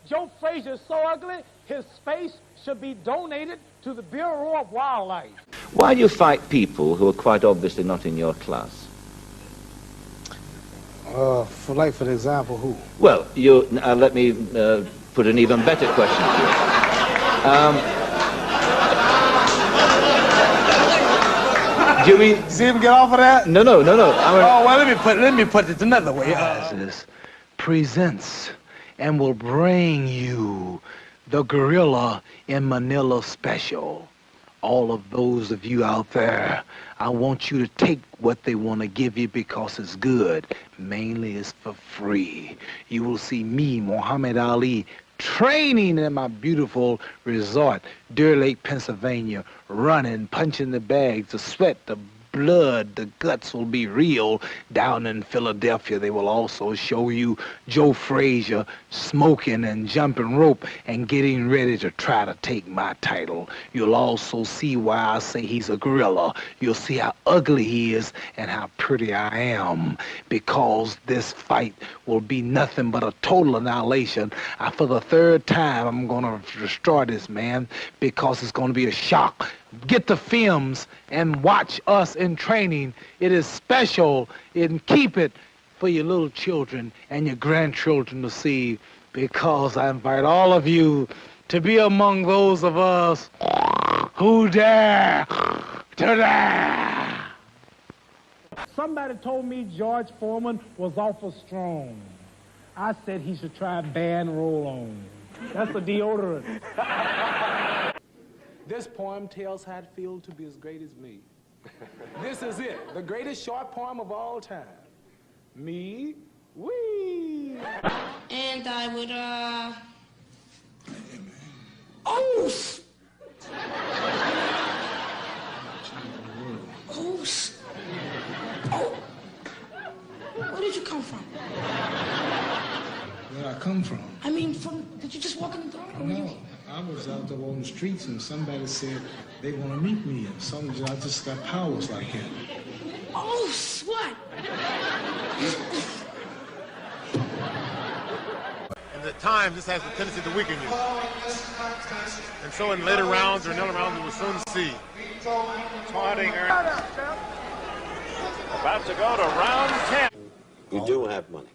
Joe Frazier is so ugly, his face should be donated to the Bureau of Wildlife. Why do you fight people who are quite obviously not in your class? For example, who? Well, let me put an even better question to you. Do you mean? See him get off of that? No. Oh, well, let me put it another way. Presents and will bring you the Gorilla in Manila special. All of those of you out there, I want you to take what they want to give you because it's good. Mainly it's for free. You will see me, Muhammad Ali, training in my beautiful resort, Deer Lake, Pennsylvania, running, punching the bags, the sweat, the blood, the guts will be real. Down in Philadelphia, they will also show you Joe Frazier smoking and jumping rope and getting ready to try to take my title. You'll also see why I say he's a gorilla. You'll see how ugly he is and how pretty I am, because this fight will be nothing but a total annihilation. For the third time, I'm going to destroy this man because it's going to be a shock. Get the films and watch us in training. It is special, and keep it for your little children and your grandchildren to see, because I invite all of you to be among those of us who dare to dare. Somebody told me George Foreman was awful strong. I said he should try Ban Roll-On. That's a deodorant. This poem tells how it feels to be as great as me. This is it, the greatest short poem of all time. Me, wee. And I would, Oos! Oos! Oh! Where did you come from? Where I come from? I mean, did you just walk in the door? No, I was out there on the streets and somebody said they want to meet me, and I just got powers like him. Oh, what? And at times, this has the tendency to weaken you. And so in later rounds or another rounds, we will soon see. Taunting her. About to go to round 10. You do have money.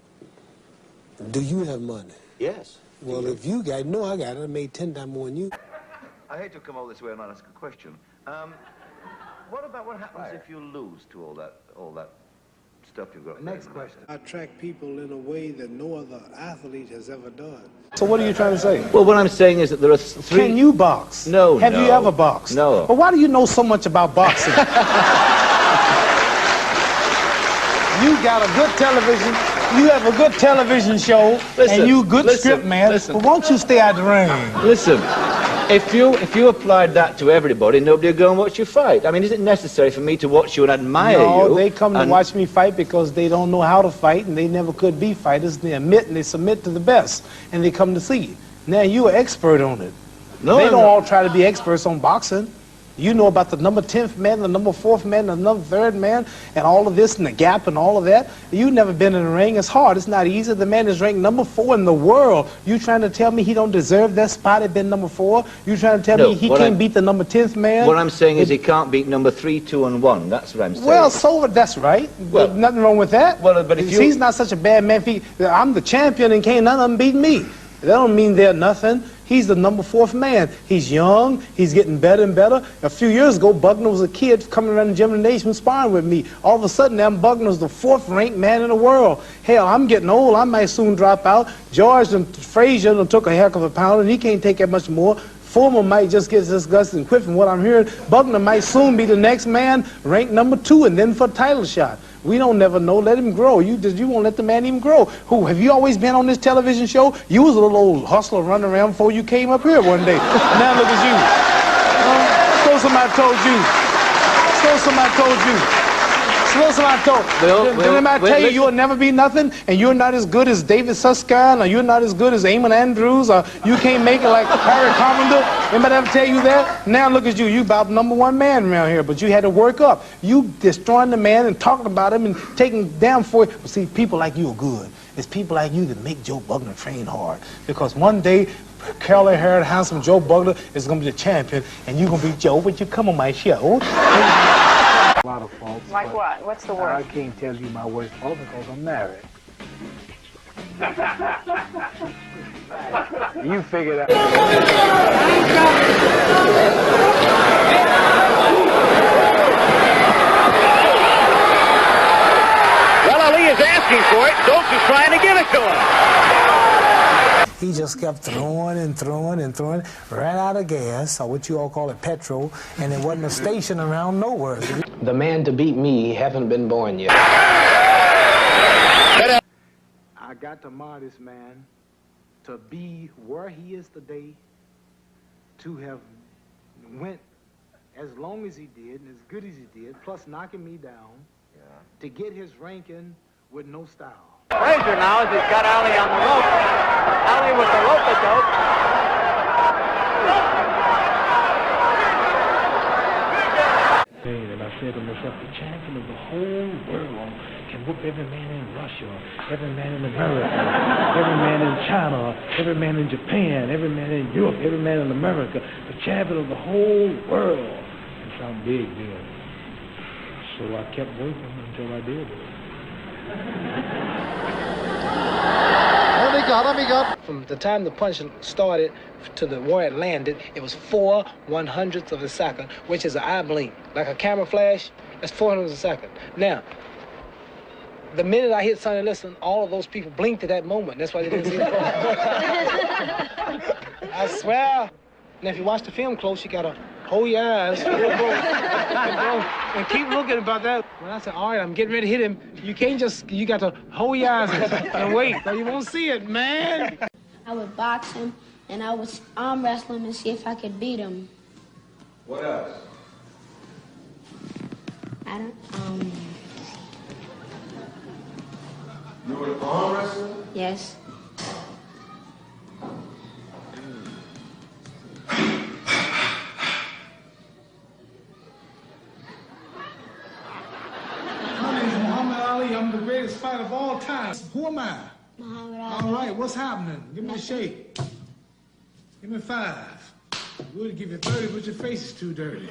Do you have money? Yes. Well, if you got it, no, I got it. I made 10 times more than you. I hate to come all this way and not ask a question. What happens if you lose to all that stuff you've got? Next question. I attract people in a way that no other athlete has ever done. So what are you trying to say? Well, what I'm saying is that there are three... Can you box? No, Have you ever boxed? No. But why do you know so much about boxing? You got a good television. You have a good television show, and you good script man. But won't you stay out the ring? Listen, if you applied that to everybody, nobody would go and watch you fight. I mean, is it necessary for me to watch you and admire you? No, they come to watch me fight because they don't know how to fight, and they never could be fighters. They admit and they submit to the best, and they come to see you. Now you're an expert on it. No, they don't all try to be experts on boxing. You know about the number 10th man, the number 4th man, the number 3rd man, and all of this, and the gap, and all of that. You've never been in the ring. It's hard. It's not easy. The man is ranked number 4 in the world. You trying to tell me he don't deserve that spot at being number 4? You trying to tell me he can't beat the number 10th man? What I'm saying is he can't beat number 3, 2, and 1. That's what I'm saying. Well, so that's right. Well, nothing wrong with that. Well, but if he's not such a bad man. I'm the champion, and can't none of them beat me. That don't mean they're nothing. He's the number 4th man. He's young. He's getting better and better. A few years ago, Buckner was a kid coming around the gymnasium sparring with me. All of a sudden, now Buckner's the 4th ranked man in the world. Hell, I'm getting old. I might soon drop out. George and Frazier took a heck of a pound, and he can't take that much more. Foreman might just get disgusted and quit from what I'm hearing. Buckner might soon be the next man, ranked number 2, and then for a title shot. We don't never know. Let him grow. You won't let the man even grow. Who, have you always been on this television show? You was a little old hustler running around before you came up here one day. Now look at you. So somebody told you. So somebody told you. Did anybody tell you you'll never be nothing, and you're not as good as David Susskind, or you're not as good as Eamon Andrews, or you can't make it like Harry Carpenter? Anybody ever tell you that? Now look at you. You about number 1 man around here, but you had to work up. You destroying the man and talking about him and taking him down for it. But see, people like you are good. It's people like you that make Joe Bugner train hard. Because one day, curly-haired, handsome Joe Bugner is going to be the champion, and you're going to be Joe, but you come on my show. A lot of faults. Like what? What's the worst? I can't tell you my worst fault because I'm married. You figure that out. Well, Ali is asking for it. Stokes is trying to give it to him. He just kept throwing and throwing and throwing, ran out of gas, or what you all call it, petrol, and there wasn't a station around nowhere. The man to beat me haven't been born yet. I got to admire this man to be where he is today, to have went as long as he did and as good as he did, plus knocking me down, to get his ranking with no style. Frazier now as he's got Ali on the rope. Ali with the rope-a-dope. And I said to myself, the champion of the whole world can whoop every man in Russia, every man in America, every man in China, every man in Japan, every man in Europe, every man in America. The champion of the whole world. It sounded big then. So I kept working until I did it. From the time the punch started to the where it landed, it was 4/100ths of a second, which is an eye blink. Like a camera flash, that's 400ths of a second. Now, the minute I hit Sonny Liston, all of those people blinked at that moment. That's why they didn't see the phone. I swear. Now, if you watch the film close, you gotta hold your eyes real close and keep looking about that. When I said, all right, I'm getting ready to hit him, you can't just, you got to hold your eyes and wait, or you won't see it, man. I would box him, and I would arm wrestle him and see if I could beat him. What else? I don't, You were an arm wrestler? yes. My name is Muhammad Ali. I'm the greatest fighter of all time. Who am I? Muhammad All Ali. right, what's happening? Give me a shake. Give me 5. We'll give you 30, but your face is too dirty.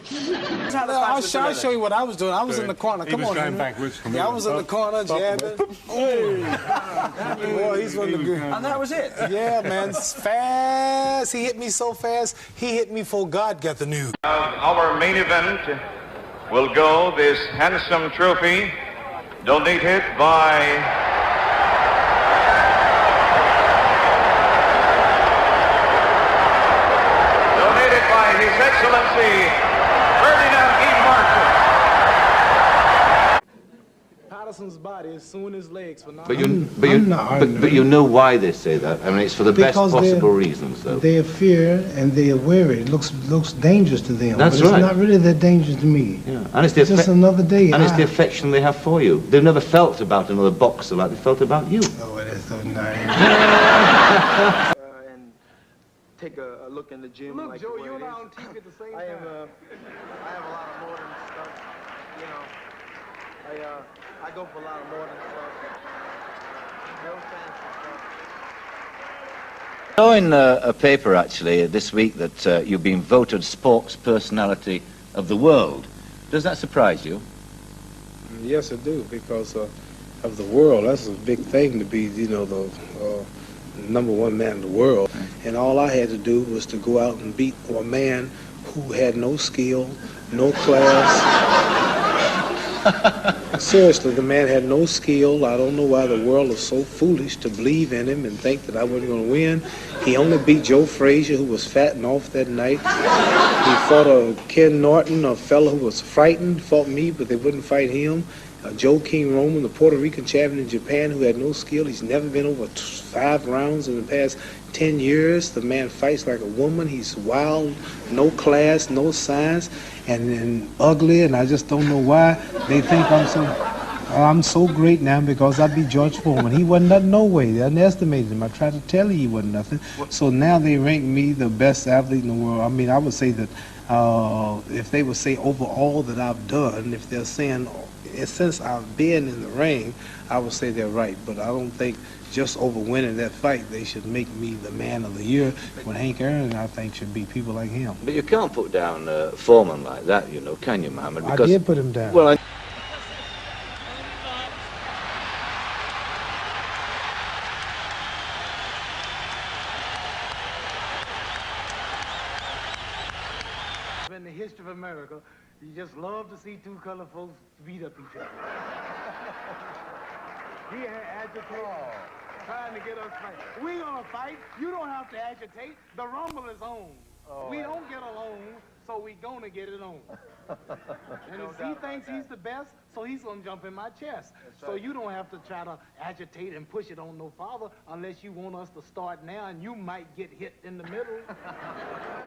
I'll show you what I was doing. I was in the corner. Come on, Henry. Yeah, I was in the corner, jabbing. Boy, he's one of the good. And that was it? Yeah, man, fast. He hit me so fast, he hit me before God got the news. Our main event will go this handsome trophy donated by His Excellency Ferdinand E. Marshall. Patterson's body is suing his legs for not. But you know why they say that. I mean, it's for the best possible reasons, though. They fear and they are wary. It looks dangerous to them. That's but it's right. not really that dangerous to me. Yeah. And it's, It's just another day. And it's the affection they have for you. They've never felt about another boxer like they felt about you. Oh, that's so nice. And take a look in the gym. Look, like Joe, the way you and it I is. on TV at the same I time. have a lot of more than stuff. You know, I go for a lot of more than stuff. No fancy stuff. I saw in a paper, actually, this week that you've been voted sports personality of the world. Does that surprise you? Yes, I do, because of the world. That's a big thing to be, you know, the #1 man in the world. And all I had to do was to go out and beat a man who had no skill, no class. Seriously, the man had no skill. I don't know why the world is so foolish to believe in him and think that I wasn't going to win. He only beat Joe Frazier, who was fat and off that night. He fought Ken Norton, a fellow who was frightened, fought me, but they wouldn't fight him. Joe King Roman, the Puerto Rican champion in Japan, who had no skill. He's never been over 5 rounds in the past 10 years. The man fights like a woman. He's wild, no class, no science, and ugly, and I just don't know why they think I'm so... I'm so great now because I beat George Foreman. He wasn't nothing no way. They underestimated him. I tried to tell you he wasn't nothing. So now they rank me the best athlete in the world. I mean, I would say that if they would say overall that I've done, if they're saying since I've been in the ring, I would say they're right. But I don't think just over winning that fight, they should make me the man of the year. When Hank Aaron, I think, should be people like him. But you can't put down Foreman like that, you know, can you, Mohammed? Because, I did put him down. Well, in the history of America, you just love to see two colored folks beat up each other. He had agitated, trying to get us fight. We gonna fight. You don't have to agitate. The rumble is on. We don't get along, so we gonna get it on. And he thinks he's the best, so he's gonna jump in my chest. So you don't have to try to agitate and push it on no farther unless you want us to start now, and you might get hit in the middle.